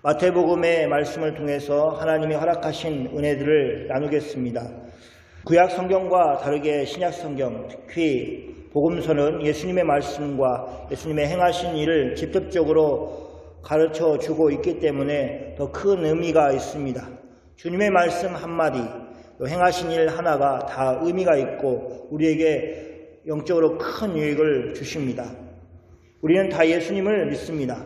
마태복음의 말씀을 통해서 하나님이 허락하신 은혜들을 나누겠습니다. 구약 성경과 다르게 신약 성경, 특히 복음서는 예수님의 말씀과 예수님의 행하신 일을 직접적으로 가르쳐 주고 있기 때문에 더 큰 의미가 있습니다. 주님의 말씀 한마디, 또 행하신 일 하나가 다 의미가 있고 우리에게 영적으로 큰 유익을 주십니다. 우리는 다 예수님을 믿습니다.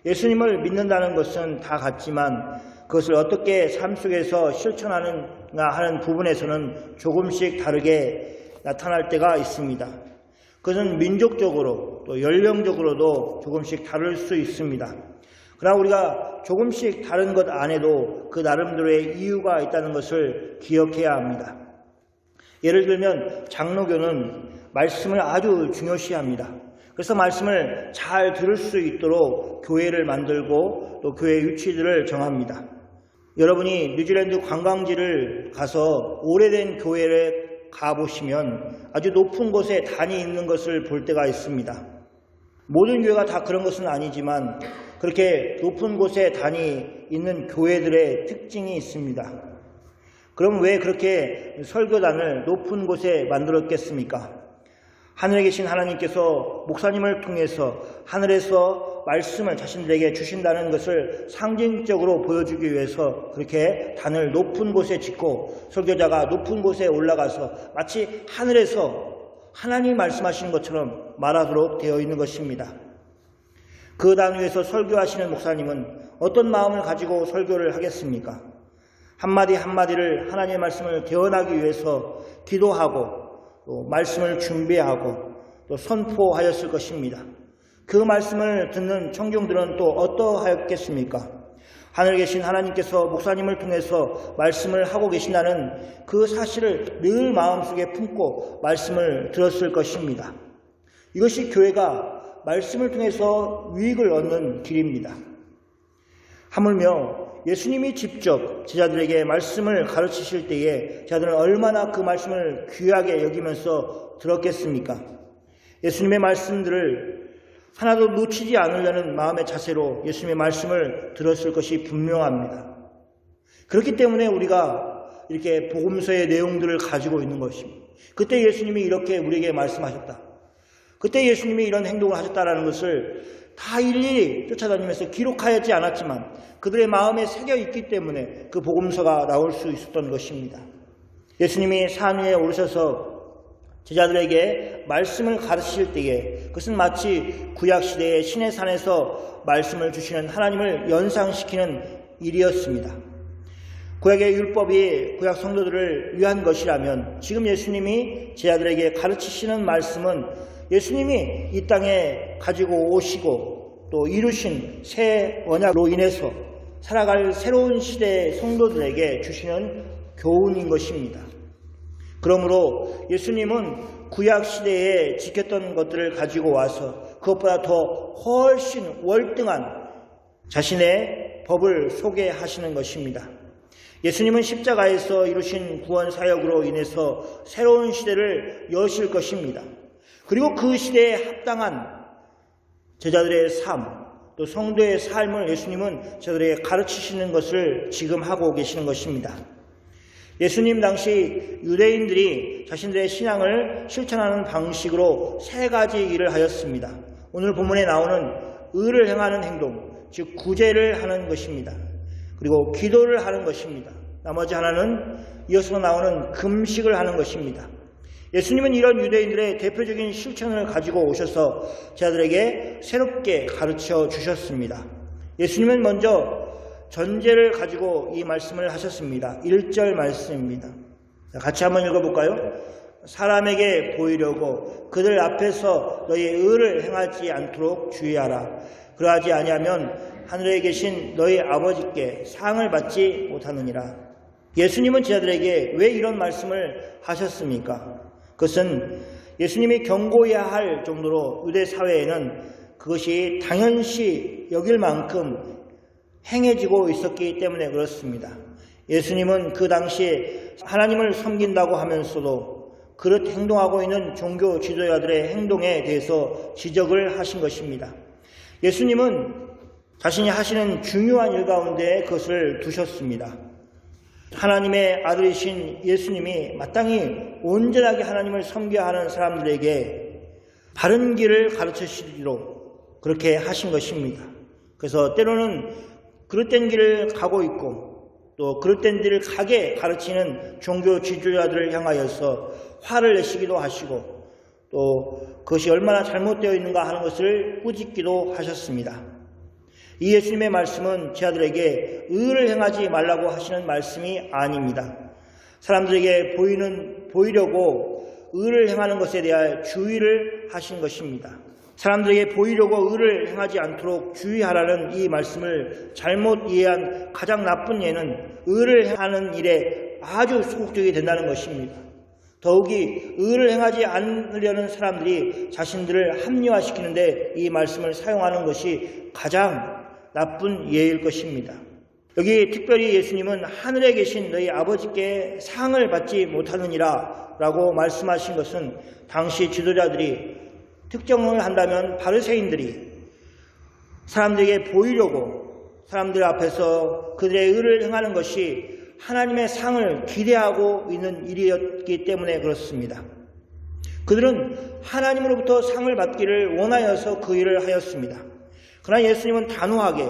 예수님을 믿는다는 것은 다 같지만 그것을 어떻게 삶 속에서 실천하는가 하는 부분에서는 조금씩 다르게 나타날 때가 있습니다. 그것은 민족적으로 또 연령적으로도 조금씩 다를 수 있습니다. 그러나 우리가 조금씩 다른 것 안에도 그 나름대로의 이유가 있다는 것을 기억해야 합니다. 예를 들면 장로교는 말씀을 아주 중요시합니다. 그래서 말씀을 잘 들을 수 있도록 교회를 만들고 또 교회 유치들을 정합니다. 여러분이 뉴질랜드 관광지를 가서 오래된 교회에 가보시면 아주 높은 곳에 단이 있는 것을 볼 때가 있습니다. 모든 교회가 다 그런 것은 아니지만 그렇게 높은 곳에 단이 있는 교회들의 특징이 있습니다. 그럼 왜 그렇게 설교단을 높은 곳에 만들었겠습니까? 하늘에 계신 하나님께서 목사님을 통해서 하늘에서 말씀을 자신들에게 주신다는 것을 상징적으로 보여주기 위해서 그렇게 단을 높은 곳에 짓고 설교자가 높은 곳에 올라가서 마치 하늘에서 하나님이 말씀하시는 것처럼 말하도록 되어 있는 것입니다. 그 단 위에서 설교하시는 목사님은 어떤 마음을 가지고 설교를 하겠습니까? 한마디 한마디를 하나님의 말씀을 개헌하기 위해서 기도하고 또 말씀을 준비하고 또 선포하였을 것입니다. 그 말씀을 듣는 청중들은 또 어떠하였겠습니까? 하늘에 계신 하나님께서 목사님을 통해서 말씀을 하고 계신다는 그 사실을 늘 마음속에 품고 말씀을 들었을 것입니다. 이것이 교회가 말씀을 통해서 유익을 얻는 길입니다. 하물며 예수님이 직접 제자들에게 말씀을 가르치실 때에 제자들은 얼마나 그 말씀을 귀하게 여기면서 들었겠습니까? 예수님의 말씀들을 하나도 놓치지 않으려는 마음의 자세로 예수님의 말씀을 들었을 것이 분명합니다. 그렇기 때문에 우리가 이렇게 복음서의 내용들을 가지고 있는 것입니다. 그때 예수님이 이렇게 우리에게 말씀하셨다. 그때 예수님이 이런 행동을 하셨다라는 것을 다 일일이 쫓아다니면서 기록하였지 않았지만 그들의 마음에 새겨 있기 때문에 그 복음서가 나올 수 있었던 것입니다. 예수님이 산 위에 오르셔서 제자들에게 말씀을 가르치실 때에 그것은 마치 구약시대의 시내산에서 말씀을 주시는 하나님을 연상시키는 일이었습니다. 구약의 율법이 구약 성도들을 위한 것이라면 지금 예수님이 제자들에게 가르치시는 말씀은 예수님이 이 땅에 가지고 오시고 또 이루신 새 언약으로 인해서 살아갈 새로운 시대의 성도들에게 주시는 교훈인 것입니다. 그러므로 예수님은 구약시대에 지켰던 것들을 가지고 와서 그것보다 더 훨씬 월등한 자신의 법을 소개하시는 것입니다. 예수님은 십자가에서 이루신 구원 사역으로 인해서 새로운 시대를 여실 것입니다. 그리고 그 시대에 합당한 제자들의 삶, 또 성도의 삶을 예수님은 제자들에게 가르치시는 것을 지금 하고 계시는 것입니다. 예수님 당시 유대인들이 자신들의 신앙을 실천하는 방식으로 세 가지 일을 하였습니다. 오늘 본문에 나오는 의를 행하는 행동, 즉 구제를 하는 것입니다. 그리고 기도를 하는 것입니다. 나머지 하나는 이어서 나오는 금식을 하는 것입니다. 예수님은 이런 유대인들의 대표적인 실천을 가지고 오셔서 제자들에게 새롭게 가르쳐 주셨습니다. 예수님은 먼저 전제를 가지고 이 말씀을 하셨습니다. 1절 말씀입니다. 같이 한번 읽어볼까요? 사람에게 보이려고 그들 앞에서 너희의 의를 행하지 않도록 주의하라. 그러하지 아니하면 하늘에 계신 너희 아버지께 상을 받지 못하느니라. 예수님은 제자들에게 왜 이런 말씀을 하셨습니까? 그것은 예수님이 경고해야 할 정도로 유대 사회에는 그것이 당연시 여길 만큼 행해지고 있었기 때문에 그렇습니다. 예수님은 그 당시에 하나님을 섬긴다고 하면서도 그렇게 행동하고 있는 종교 지도자들의 행동에 대해서 지적을 하신 것입니다. 예수님은 자신이 하시는 중요한 일 가운데 그것을 두셨습니다. 하나님의 아들이신 예수님이 마땅히 온전하게 하나님을 섬겨야 하는 사람들에게 바른 길을 가르치시기로 그렇게 하신 것입니다. 그래서 때로는 그릇된 길을 가고 있고 또 그릇된 길을 가게 가르치는 종교 지도자들을 향하여서 화를 내시기도 하시고 또 그것이 얼마나 잘못되어 있는가 하는 것을 꾸짖기도 하셨습니다. 이 예수님의 말씀은 제 아들에게 의를 행하지 말라고 하시는 말씀이 아닙니다. 사람들에게 보이려고 의를 행하는 것에 대하여 주의를 하신 것입니다. 사람들에게 보이려고 의를 행하지 않도록 주의하라는 이 말씀을 잘못 이해한 가장 나쁜 예는 의를 행하는 일에 아주 소극적이 된다는 것입니다. 더욱이 의를 행하지 않으려는 사람들이 자신들을 합리화시키는데 이 말씀을 사용하는 것이 가장 나쁜 예일 것입니다. 여기 특별히 예수님은 하늘에 계신 너희 아버지께 상을 받지 못하느니라 라고 말씀하신 것은 당시 지도자들이 특정을 한다면 바리새인들이 사람들에게 보이려고 사람들 앞에서 그들의 의를 행하는 것이 하나님의 상을 기대하고 있는 일이었기 때문에 그렇습니다. 그들은 하나님으로부터 상을 받기를 원하여서 그 일을 하였습니다. 그러나 예수님은 단호하게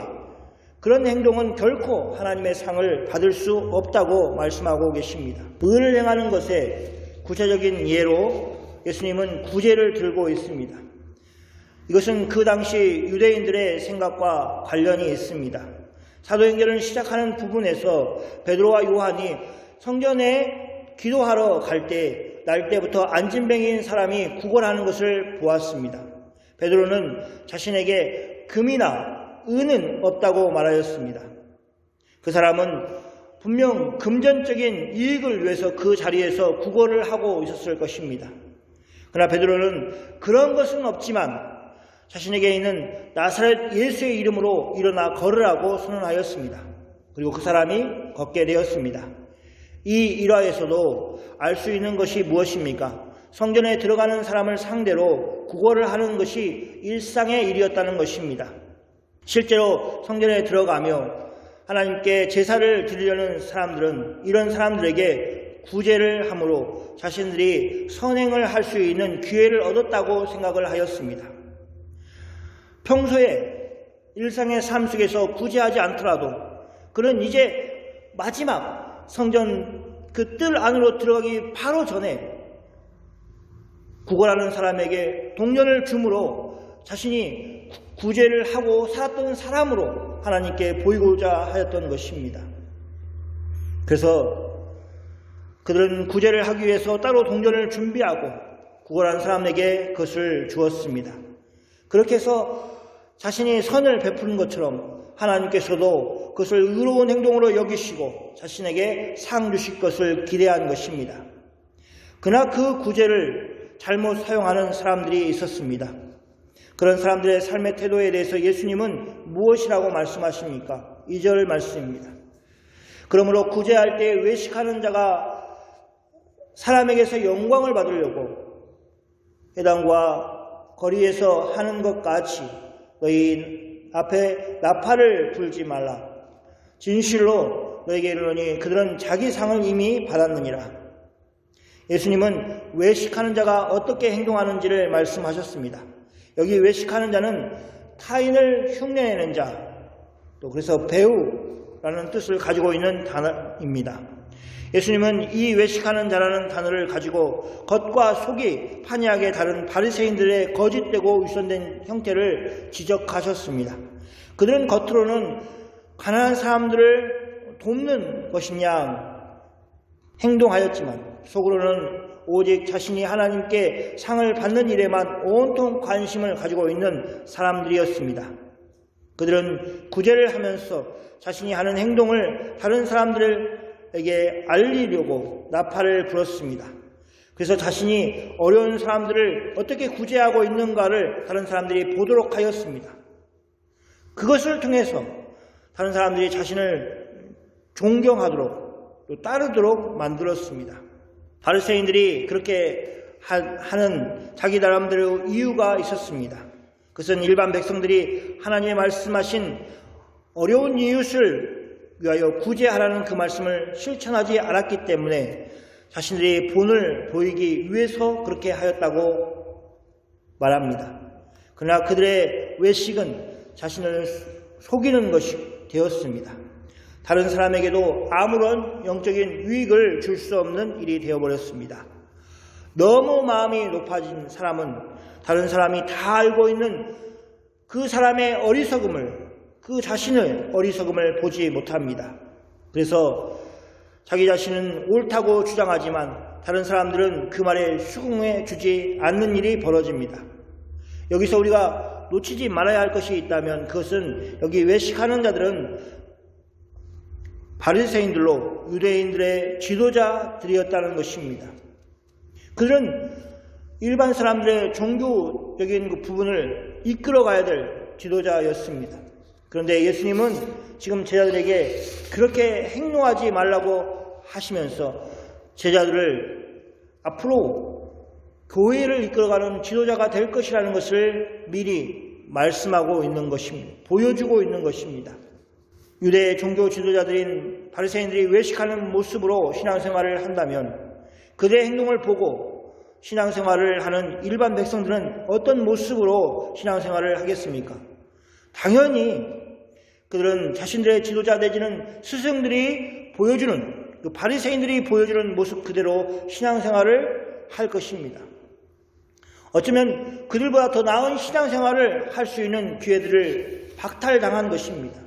그런 행동은 결코 하나님의 상을 받을 수 없다고 말씀하고 계십니다. 의를 행하는 것에 구체적인 예로 예수님은 구제를 들고 있습니다. 이것은 그 당시 유대인들의 생각과 관련이 있습니다. 사도행전을 시작하는 부분에서 베드로와 요한이 성전에 기도하러 갈 때 날 때부터 안진뱅이인 사람이 구걸하는 것을 보았습니다. 베드로는 자신에게 금이나 은은 없다고 말하였습니다. 그 사람은 분명 금전적인 이익을 위해서 그 자리에서 구걸을 하고 있었을 것입니다. 그러나 베드로는 그런 것은 없지만 자신에게 있는 나사렛 예수의 이름으로 일어나 걸으라고 선언하였습니다. 그리고 그 사람이 걷게 되었습니다. 이 일화에서도 알 수 있는 것이 무엇입니까? 성전에 들어가는 사람을 상대로 구걸을 하는 것이 일상의 일이었다는 것입니다. 실제로 성전에 들어가며 하나님께 제사를 드리려는 사람들은 이런 사람들에게 구제를 함으로 자신들이 선행을 할 수 있는 기회를 얻었다고 생각을 하였습니다. 평소에 일상의 삶 속에서 구제하지 않더라도 그는 이제 마지막 성전 그 뜰 안으로 들어가기 바로 전에 구걸하는 사람에게 동전을 줌으로 자신이 구제를 하고 살았던 사람으로 하나님께 보이고자 하였던 것입니다. 그래서 그들은 구제를 하기 위해서 따로 동전을 준비하고 구걸한 사람에게 그것을 주었습니다. 그렇게 해서 자신이 선을 베푸는 것처럼 하나님께서도 그것을 의로운 행동으로 여기시고 자신에게 상 주실 것을 기대한 것입니다. 그러나 그 구제를 잘못 사용하는 사람들이 있었습니다. 그런 사람들의 삶의 태도에 대해서 예수님은 무엇이라고 말씀하십니까? 2절 말씀입니다. 그러므로 구제할 때 외식하는 자가 사람에게서 영광을 받으려고 회당과 거리에서 하는 것 같이 너희 앞에 나팔을 불지 말라. 진실로 너에게 이르노니 그들은 자기 상을 이미 받았느니라. 예수님은 외식하는 자가 어떻게 행동하는지를 말씀하셨습니다. 여기 외식하는 자는 타인을 흉내내는 자, 또 그래서 배우라는 뜻을 가지고 있는 단어입니다. 예수님은 이 외식하는 자라는 단어를 가지고 겉과 속이 판이하게 다른 바리새인들의 거짓되고 위선된 형태를 지적하셨습니다. 그들은 겉으로는 가난한 사람들을 돕는 것이냐 행동하였지만 속으로는 오직 자신이 하나님께 상을 받는 일에만 온통 관심을 가지고 있는 사람들이었습니다. 그들은 구제를 하면서 자신이 하는 행동을 다른 사람들에게 알리려고 나팔을 불었습니다. 그래서 자신이 어려운 사람들을 어떻게 구제하고 있는가를 다른 사람들이 보도록 하였습니다. 그것을 통해서 다른 사람들이 자신을 존경하도록 또 따르도록 만들었습니다. 바리새인들이 그렇게 하는 자기 나름대로 이유가 있었습니다. 그것은 일반 백성들이 하나님의 말씀하신 어려운 이웃을 위하여 구제하라는 그 말씀을 실천하지 않았기 때문에 자신들이 본을 보이기 위해서 그렇게 하였다고 말합니다. 그러나 그들의 외식은 자신을 속이는 것이 되었습니다. 다른 사람에게도 아무런 영적인 유익을 줄 수 없는 일이 되어버렸습니다. 너무 마음이 높아진 사람은 다른 사람이 다 알고 있는 그 사람의 어리석음을, 그 자신의 어리석음을 보지 못합니다. 그래서 자기 자신은 옳다고 주장하지만 다른 사람들은 그 말에 수긍해 주지 않는 일이 벌어집니다. 여기서 우리가 놓치지 말아야 할 것이 있다면 그것은 여기 외식하는 자들은 바리새인들로 유대인들의 지도자들이었다는 것입니다. 그들은 일반 사람들의 종교적인 그 부분을 이끌어가야 될 지도자였습니다. 그런데 예수님은 지금 제자들에게 그렇게 행동하지 말라고 하시면서 제자들을 앞으로 교회를 이끌어가는 지도자가 될 것이라는 것을 미리 말씀하고 있는 것입니다. 보여주고 있는 것입니다. 유대 종교 지도자들인 바리새인들이 외식하는 모습으로 신앙생활을 한다면 그들의 행동을 보고 신앙생활을 하는 일반 백성들은 어떤 모습으로 신앙생활을 하겠습니까? 당연히 그들은 자신들의 지도자 내지는 스승들이 보여주는, 그 바리새인들이 보여주는 모습 그대로 신앙생활을 할 것입니다. 어쩌면 그들보다 더 나은 신앙생활을 할 수 있는 기회들을 박탈당한 것입니다.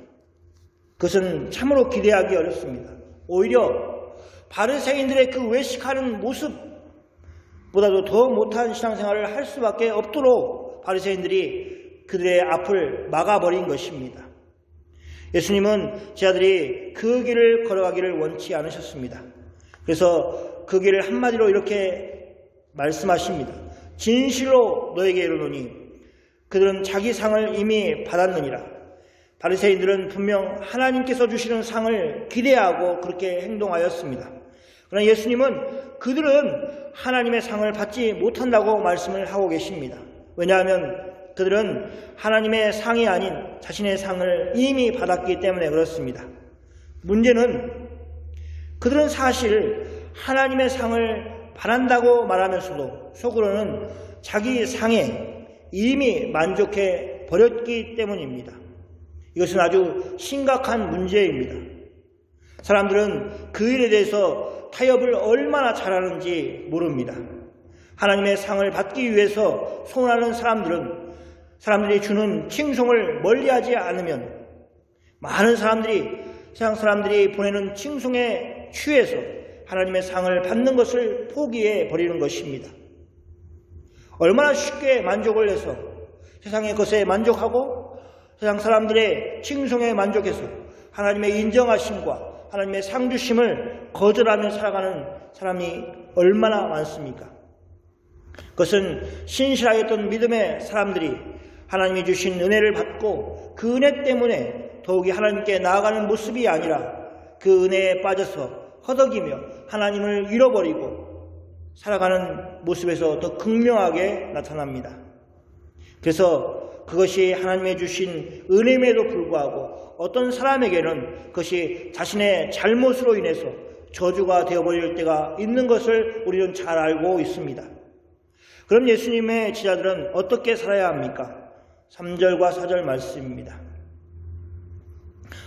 그것은 참으로 기대하기 어렵습니다. 오히려 바리새인들의 그 외식하는 모습보다도 더 못한 신앙생활을 할 수밖에 없도록 바리새인들이 그들의 앞을 막아버린 것입니다. 예수님은 제자들이 그 길을 걸어가기를 원치 않으셨습니다. 그래서 그 길을 한마디로 이렇게 말씀하십니다. 진실로 너에게 이르노니 그들은 자기 상을 이미 받았느니라. 바리새인들은 분명 하나님께서 주시는 상을 기대하고 그렇게 행동하였습니다. 그러나 예수님은 그들은 하나님의 상을 받지 못한다고 말씀을 하고 계십니다. 왜냐하면 그들은 하나님의 상이 아닌 자신의 상을 이미 받았기 때문에 그렇습니다. 문제는 그들은 사실 하나님의 상을 바란다고 말하면서도 속으로는 자기 상에 이미 만족해 버렸기 때문입니다. 이것은 아주 심각한 문제입니다. 사람들은 그 일에 대해서 타협을 얼마나 잘하는지 모릅니다. 하나님의 상을 받기 위해서 소원하는 사람들이 주는 칭송을 멀리하지 않으면 많은 사람들이, 세상 사람들이 보내는 칭송에 취해서 하나님의 상을 받는 것을 포기해 버리는 것입니다. 얼마나 쉽게 만족을 해서 세상의 것에 만족하고 세상 사람들의 칭송에 만족해서 하나님의 인정하심과 하나님의 상주심을 거절하며 살아가는 사람이 얼마나 많습니까? 그것은 신실하게 했던 믿음의 사람들이 하나님이 주신 은혜를 받고 그 은혜 때문에 더욱이 하나님께 나아가는 모습이 아니라 그 은혜에 빠져서 허덕이며 하나님을 잃어버리고 살아가는 모습에서 더 극명하게 나타납니다. 그래서 그것이 하나님의 주신 은혜임에도 불구하고 어떤 사람에게는 그것이 자신의 잘못으로 인해서 저주가 되어버릴 때가 있는 것을 우리는 잘 알고 있습니다. 그럼 예수님의 제자들은 어떻게 살아야 합니까? 3절과 4절 말씀입니다.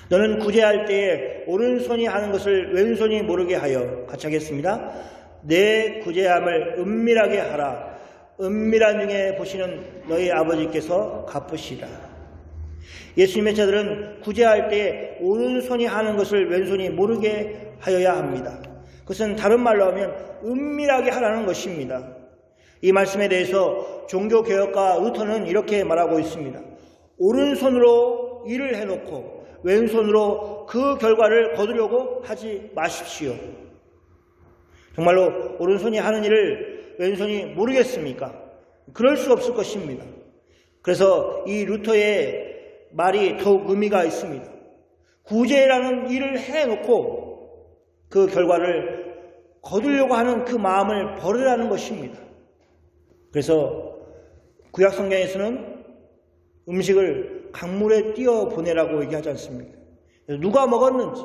너는 구제할 때에 오른손이 하는 것을 왼손이 모르게 하여, 같이 하겠습니다. 내 구제함을 은밀하게 하라. 은밀한 중에 보시는 너희 아버지께서 갚으시라. 예수님의 제자들은 구제할 때 오른손이 하는 것을 왼손이 모르게 하여야 합니다. 그것은 다른 말로 하면 은밀하게 하라는 것입니다. 이 말씀에 대해서 종교개혁가 루터는 이렇게 말하고 있습니다. 오른손으로 일을 해놓고 왼손으로 그 결과를 거두려고 하지 마십시오. 정말로 오른손이 하는 일을 왼손이 모르겠습니까? 그럴 수 없을 것입니다. 그래서 이 루터의 말이 더욱 의미가 있습니다. 구제라는 일을 해놓고 그 결과를 거두려고 하는 그 마음을 버리라는 것입니다. 그래서 구약 성경에서는 음식을 강물에 띄어 보내라고 얘기하지 않습니까? 누가 먹었는지,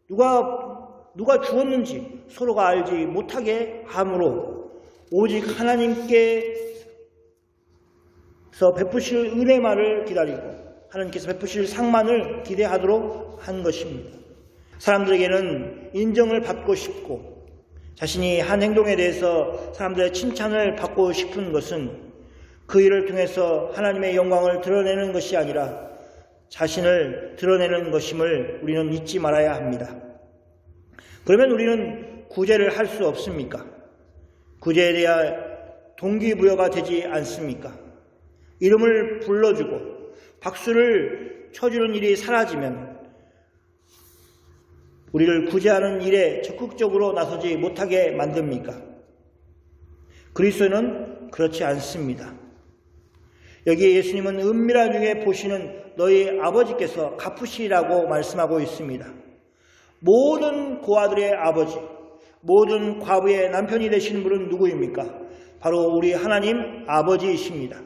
누가 주었는지 서로가 알지 못하게 함으로 오직 하나님께서 베푸실 은혜만을 기다리고 하나님께서 베푸실 상만을 기대하도록 한 것입니다. 사람들에게는 인정을 받고 싶고 자신이 한 행동에 대해서 사람들의 칭찬을 받고 싶은 것은 그 일을 통해서 하나님의 영광을 드러내는 것이 아니라 자신을 드러내는 것임을 우리는 잊지 말아야 합니다. 그러면 우리는 구제를 할 수 없습니까? 구제에 대한 동기부여가 되지 않습니까? 이름을 불러주고 박수를 쳐주는 일이 사라지면 우리를 구제하는 일에 적극적으로 나서지 못하게 만듭니까? 그리스도는 그렇지 않습니다. 여기에 예수님은 은밀한 중에 보시는 너희 아버지께서 갚으시라고 말씀하고 있습니다. 모든 고아들의 아버지, 모든 과부의 남편이 되시는 분은 누구입니까? 바로 우리 하나님 아버지이십니다.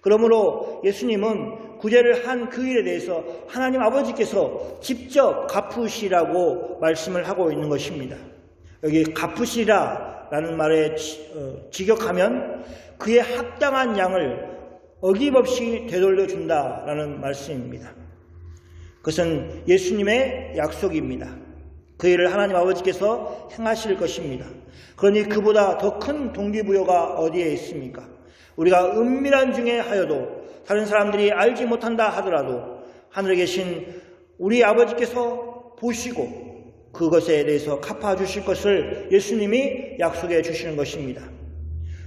그러므로 예수님은 구제를 한 그 일에 대해서 하나님 아버지께서 직접 갚으시라고 말씀을 하고 있는 것입니다. 여기 갚으시라라는 말에 직역하면 그의 합당한 양을 어김없이 되돌려 준다라는 말씀입니다. 그것은 예수님의 약속입니다. 그 일을 하나님 아버지께서 행하실 것입니다. 그러니 그보다 더 큰 동기부여가 어디에 있습니까? 우리가 은밀한 중에 하여도 다른 사람들이 알지 못한다 하더라도 하늘에 계신 우리 아버지께서 보시고 그것에 대해서 갚아주실 것을 예수님이 약속해 주시는 것입니다.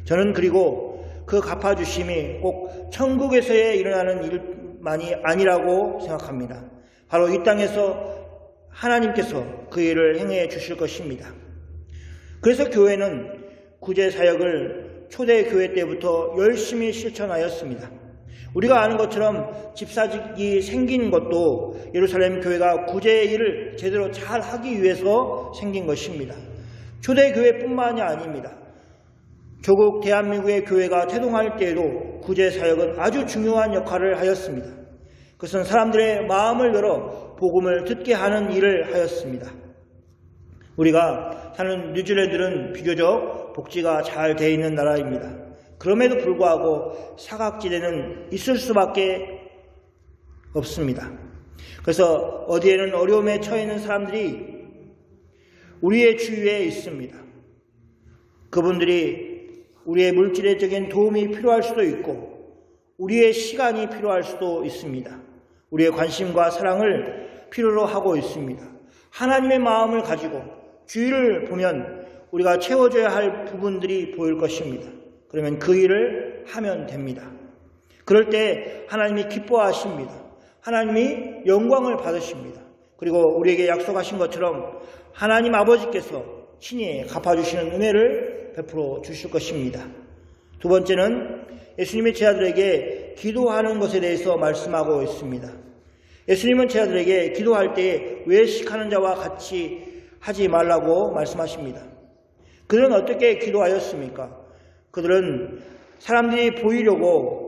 저는 그리고 그 갚아주심이 꼭 천국에서의 일어나는 일만이 아니라고 생각합니다. 바로 이 땅에서 하나님께서 그 일을 행해 주실 것입니다. 그래서 교회는 구제 사역을 초대교회 때부터 열심히 실천하였습니다. 우리가 아는 것처럼 집사직이 생긴 것도 예루살렘 교회가 구제의 일을 제대로 잘 하기 위해서 생긴 것입니다. 초대교회뿐만이 아닙니다. 조국 대한민국의 교회가 태동할 때에도 구제 사역은 아주 중요한 역할을 하였습니다. 그것은 사람들의 마음을 열어 복음을 듣게 하는 일을 하였습니다. 우리가 사는 뉴질랜드는 비교적 복지가 잘 돼 있는 나라입니다. 그럼에도 불구하고 사각지대는 있을 수밖에 없습니다. 그래서 어디에는 어려움에 처해 있는 사람들이 우리의 주위에 있습니다. 그분들이 우리의 물질적인 도움이 필요할 수도 있고 우리의 시간이 필요할 수도 있습니다. 우리의 관심과 사랑을 필요로 하고 있습니다. 하나님의 마음을 가지고 주위를 보면 우리가 채워줘야 할 부분들이 보일 것입니다. 그러면 그 일을 하면 됩니다. 그럴 때 하나님이 기뻐하십니다. 하나님이 영광을 받으십니다. 그리고 우리에게 약속하신 것처럼 하나님 아버지께서 친히 갚아주시는 은혜를 베풀어 주실 것입니다. 두 번째는 예수님의 제자들에게 기도하는 것에 대해서 말씀하고 있습니다. 예수님은 제자들에게 기도할 때 외식하는 자와 같이 하지 말라고 말씀하십니다. 그들은 어떻게 기도하였습니까? 그들은 사람에게 보이려고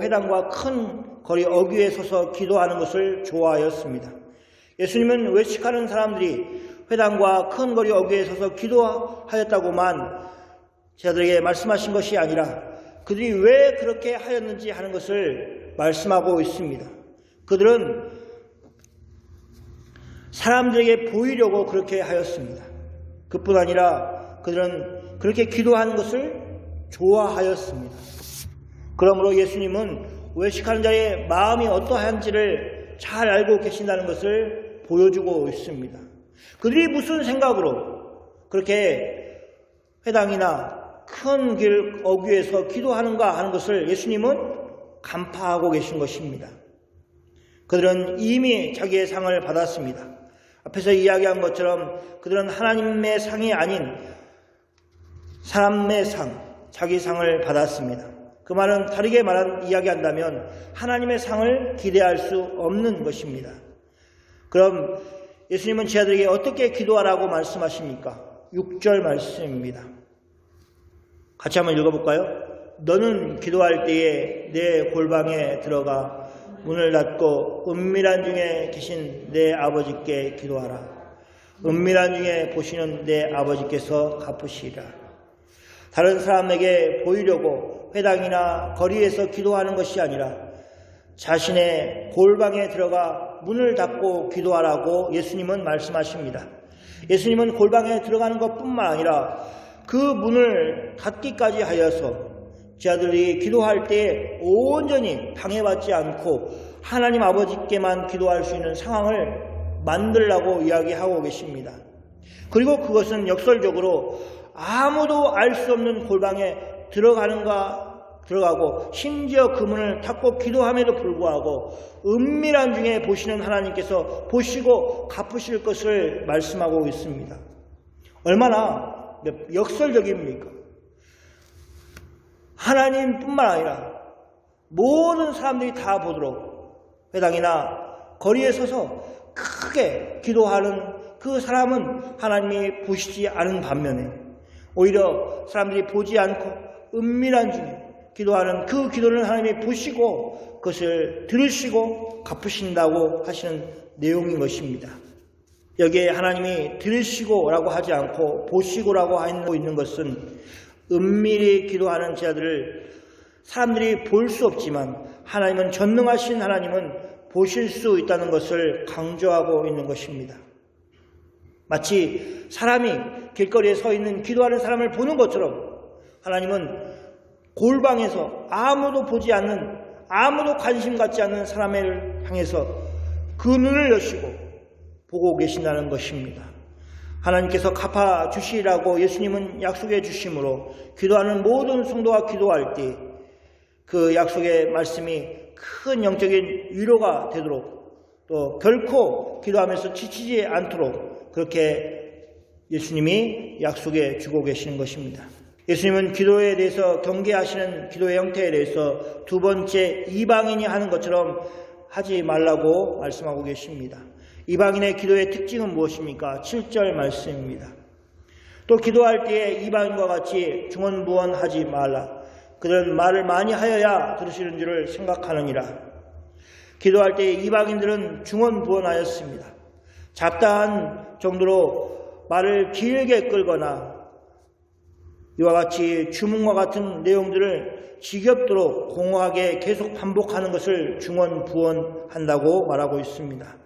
회당과 큰 거리 어귀에 서서 기도하는 것을 좋아하였습니다. 예수님은 외식하는 사람들이 회당과 큰 거리 어귀에 서서 기도하였다고만 제자들에게 말씀하신 것이 아니라 그들이 왜 그렇게 하였는지 하는 것을 말씀하고 있습니다. 그들은 사람들에게 보이려고 그렇게 하였습니다. 그뿐 아니라 그들은 그렇게 기도하는 것을 좋아하였습니다. 그러므로 예수님은 외식하는 자의 마음이 어떠한지를 잘 알고 계신다는 것을 보여주고 있습니다. 그들이 무슨 생각으로 그렇게 회당이나 큰 길 어귀에서 기도하는가 하는 것을 예수님은 간파하고 계신 것입니다. 그들은 이미 자기의 상을 받았습니다. 앞에서 이야기한 것처럼 그들은 하나님의 상이 아닌 사람의 상, 자기 상을 받았습니다. 그 말은 다르게 이야기한다면 하나님의 상을 기대할 수 없는 것입니다. 그럼 예수님은 제자들에게 어떻게 기도하라고 말씀하십니까? 6절 말씀입니다. 같이 한번 읽어볼까요? 너는 기도할 때에 내 골방에 들어가 문을 닫고 은밀한 중에 계신 내 아버지께 기도하라. 은밀한 중에 보시는 내 아버지께서 갚으시리라. 다른 사람에게 보이려고 회당이나 거리에서 기도하는 것이 아니라 자신의 골방에 들어가 문을 닫고 기도하라고 예수님은 말씀하십니다. 예수님은 골방에 들어가는 것뿐만 아니라 그 문을 닫기까지 하여서 제자들이 기도할 때 온전히 방해받지 않고 하나님 아버지께만 기도할 수 있는 상황을 만들라고 이야기하고 계십니다. 그리고 그것은 역설적으로 아무도 알 수 없는 골방에 들어가고 심지어 그 문을 닫고 기도함에도 불구하고 은밀한 중에 보시는 하나님께서 보시고 갚으실 것을 말씀하고 있습니다. 얼마나 역설적입니까? 하나님뿐만 아니라 모든 사람들이 다 보도록 회당이나 거리에 서서 크게 기도하는 그 사람은 하나님이 보시지 않은 반면에 오히려 사람들이 보지 않고 은밀한 중에 기도하는 그 기도를 하나님이 보시고 그것을 들으시고 갚으신다고 하시는 내용인 것입니다. 여기에 하나님이 들으시고라고 하지 않고 보시고라고 하고 있는 것은 은밀히 기도하는 제자들을 사람들이 볼 수 없지만 하나님은 전능하신 하나님은 보실 수 있다는 것을 강조하고 있는 것입니다. 마치 사람이 길거리에 서 있는 기도하는 사람을 보는 것처럼 하나님은 골방에서 아무도 보지 않는, 아무도 관심 갖지 않는 사람을 향해서 그 눈을 여시고 보고 계신다는 것입니다. 하나님께서 갚아주시라고 예수님은 약속해 주심으로 기도하는 모든 성도가 기도할 때 그 약속의 말씀이 큰 영적인 위로가 되도록 또 결코 기도하면서 지치지 않도록 그렇게 예수님이 약속해 주고 계시는 것입니다. 예수님은 기도에 대해서 경계하시는 기도의 형태에 대해서 두 번째 이방인이 하는 것처럼 하지 말라고 말씀하고 계십니다. 이방인의 기도의 특징은 무엇입니까? 7절 말씀입니다. 또 기도할 때에 이방인과 같이 중언부언하지 말라. 그들은 말을 많이 하여야 들으시는 줄을 생각하느니라. 기도할 때에 이방인들은 중언부언하였습니다. 잡다한 정도로 말을 길게 끌거나 이와 같이 주문과 같은 내용들을 지겹도록 공허하게 계속 반복하는 것을 중언부언한다고 말하고 있습니다.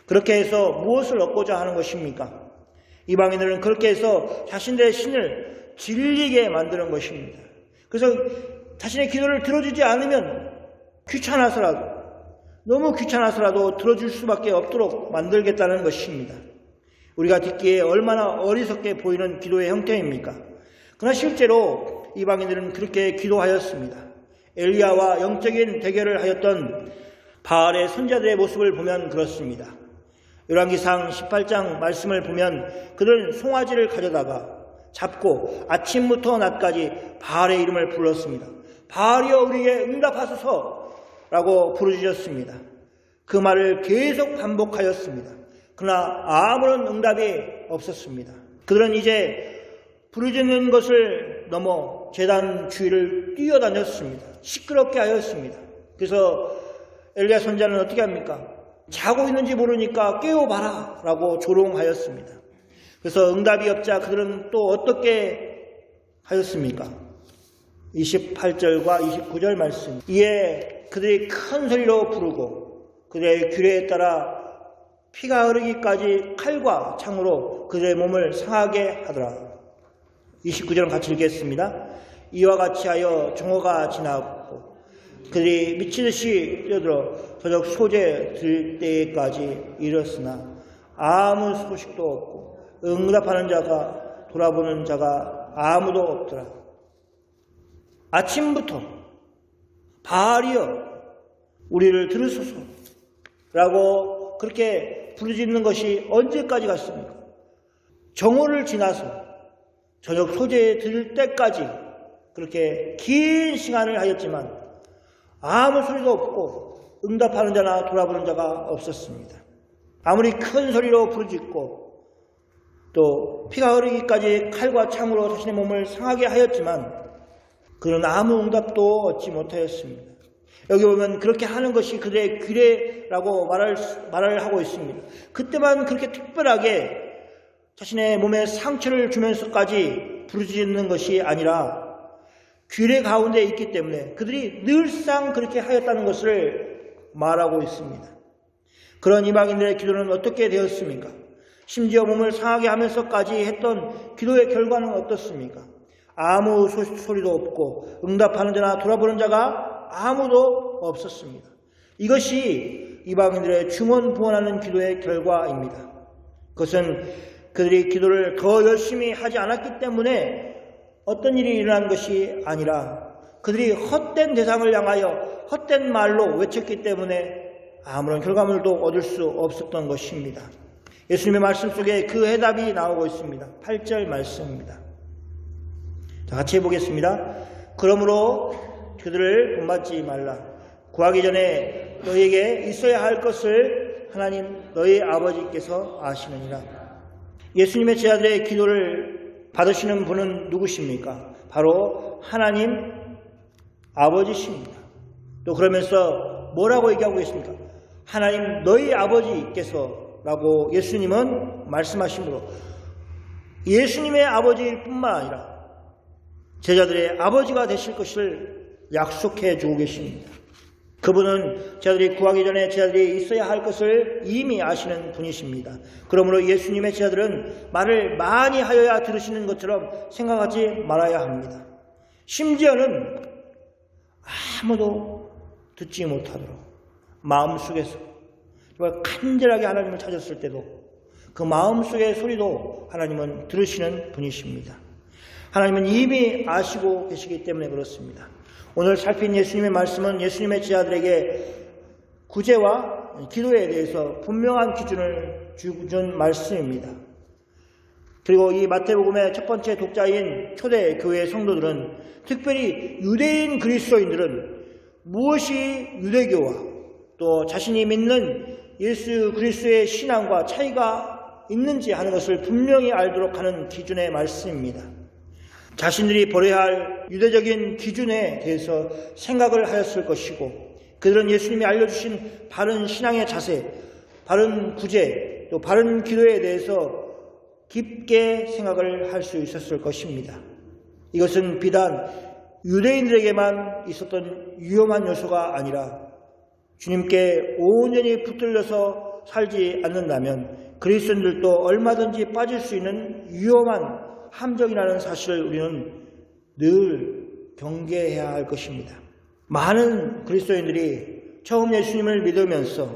그렇게 해서 무엇을 얻고자 하는 것입니까? 이방인들은 그렇게 해서 자신들의 신을 질리게 만드는 것입니다. 그래서 자신의 기도를 들어주지 않으면 너무 귀찮아서라도 들어줄 수밖에 없도록 만들겠다는 것입니다. 우리가 듣기에 얼마나 어리석게 보이는 기도의 형태입니까? 그러나 실제로 이방인들은 그렇게 기도하였습니다. 엘리야와 영적인 대결을 하였던 바알의 선자들의 모습을 보면 그렇습니다. 열왕기상 18장 말씀을 보면 그들은 송아지를 가져다가 잡고 아침부터 낮까지 바알의 이름을 불렀습니다. 바알이여 우리에게 응답하소서 라고 부르짖었습니다. 그 말을 계속 반복하였습니다. 그러나 아무런 응답이 없었습니다. 그들은 이제 부르짖는 것을 넘어 제단 주위를 뛰어다녔습니다. 시끄럽게 하였습니다. 그래서 엘리야 선자는 어떻게 합니까? 자고 있는지 모르니까 깨워봐라 라고 조롱하였습니다. 그래서 응답이 없자 그들은 또 어떻게 하였습니까? 28절과 29절 말씀. 이에 그들이 큰 소리로 부르고 그들의 규례에 따라 피가 흐르기까지 칼과 창으로 그들의 몸을 상하게 하더라. 29절은 같이 읽겠습니다. 이와 같이 하여 종호가 지나고 그들이 미치듯이 뛰어들어 저녁 소재 들 때까지 이르렀으나 아무 소식도 없고 응답하는 자가 돌아보는 자가 아무도 없더라. 아침부터 바알이여 우리를 들으소서 라고 그렇게 부르짖는 것이 언제까지 갔습니까? 정오를 지나서 저녁 소재에 들 때까지 그렇게 긴 시간을 하였지만 아무 소리도 없고 응답하는 자나 돌아보는 자가 없었습니다. 아무리 큰 소리로 부르짖고 또 피가 흐르기까지 칼과 창으로 자신의 몸을 상하게 하였지만 그는 아무 응답도 얻지 못하였습니다. 여기 보면 그렇게 하는 것이 그들의 규례라고 말을 하고 있습니다. 그때만 그렇게 특별하게 자신의 몸에 상처를 주면서까지 부르짖는 것이 아니라 규례 가운데 있기 때문에 그들이 늘상 그렇게 하였다는 것을 말하고 있습니다. 그런 이방인들의 기도는 어떻게 되었습니까? 심지어 몸을 상하게 하면서까지 했던 기도의 결과는 어떻습니까? 아무 소리도 없고 응답하는 자나 돌아보는 자가 아무도 없었습니다. 이것이 이방인들의 중언부언하는 기도의 결과입니다. 그것은 그들이 기도를 더 열심히 하지 않았기 때문에 어떤 일이 일어난 것이 아니라 그들이 헛된 대상을 향하여 헛된 말로 외쳤기 때문에 아무런 결과물도 얻을 수 없었던 것입니다. 예수님의 말씀 속에 그 해답이 나오고 있습니다. 8절 말씀입니다. 자, 같이 해보겠습니다. 그러므로 그들을 본받지 말라. 구하기 전에 너희에게 있어야 할 것을 하나님 너희 아버지께서 아시느니라. 예수님의 제자들의 기도를 받으시는 분은 누구십니까? 바로 하나님 아버지십니다. 또 그러면서 뭐라고 얘기하고 계십니까? 하나님 너희 아버지께서 라고 예수님은 말씀하시므로 예수님의 아버지일 뿐만 아니라 제자들의 아버지가 되실 것을 약속해 주고 계십니다. 그분은 제자들이 구하기 전에 제자들이 있어야 할 것을 이미 아시는 분이십니다. 그러므로 예수님의 제자들은 말을 많이 하여야 들으시는 것처럼 생각하지 말아야 합니다. 심지어는 아무도 듣지 못하도록 마음속에서 정말 간절하게 하나님을 찾았을 때도 그 마음속의 소리도 하나님은 들으시는 분이십니다. 하나님은 이미 아시고 계시기 때문에 그렇습니다. 오늘 살핀 예수님의 말씀은 예수님의 제자들에게 구제와 기도에 대해서 분명한 기준을 준 말씀입니다. 그리고 이 마태복음의 첫 번째 독자인 초대 교회 성도들은 특별히 유대인 그리스도인들은 무엇이 유대교와 또 자신이 믿는 예수 그리스도의 신앙과 차이가 있는지 하는 것을 분명히 알도록 하는 기준의 말씀입니다. 자신들이 버려야 할 유대적인 기준에 대해서 생각을 하였을 것이고 그들은 예수님이 알려주신 바른 신앙의 자세, 바른 구제, 또 바른 기도에 대해서 깊게 생각을 할 수 있었을 것입니다. 이것은 비단 유대인들에게만 있었던 위험한 요소가 아니라 주님께 온전히 붙들려서 살지 않는다면 그리스도인들도 얼마든지 빠질 수 있는 위험한 함정이라는 사실을 우리는 늘 경계해야 할 것입니다. 많은 그리스도인들이 처음 예수님을 믿으면서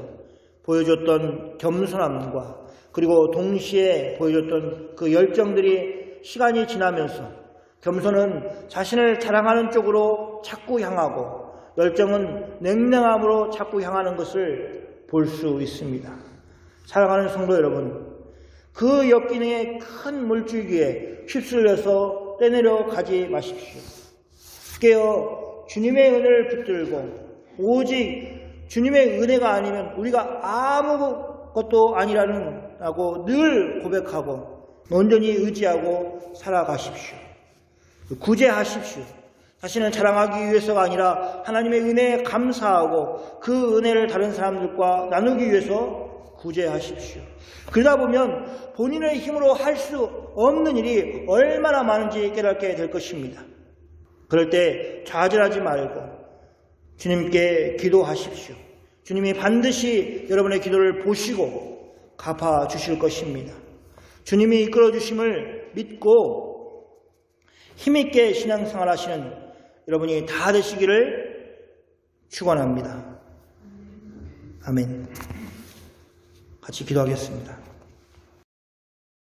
보여줬던 겸손함과 그리고 동시에 보여줬던 그 열정들이 시간이 지나면서 겸손은 자신을 자랑하는 쪽으로 자꾸 향하고 열정은 냉랭함으로 자꾸 향하는 것을 볼 수 있습니다. 사랑하는 성도 여러분, 그 역기능의 큰 물줄기에 휩쓸려서 떼내려 가지 마십시오. 깨어 주님의 은혜를 붙들고 오직 주님의 은혜가 아니면 우리가 아무것도 아니라고 늘 고백하고 온전히 의지하고 살아가십시오. 구제하십시오. 자신을 자랑하기 위해서가 아니라 하나님의 은혜에 감사하고 그 은혜를 다른 사람들과 나누기 위해서 구제하십시오. 그러다 보면 본인의 힘으로 할 수 없는 일이 얼마나 많은지 깨닫게 될 것입니다. 그럴 때 좌절하지 말고 주님께 기도하십시오. 주님이 반드시 여러분의 기도를 보시고 갚아주실 것입니다. 주님이 이끌어주심을 믿고 힘있게 신앙생활 하시는 여러분이 다 되시기를 축원합니다. 아멘. 같이 기도하겠습니다.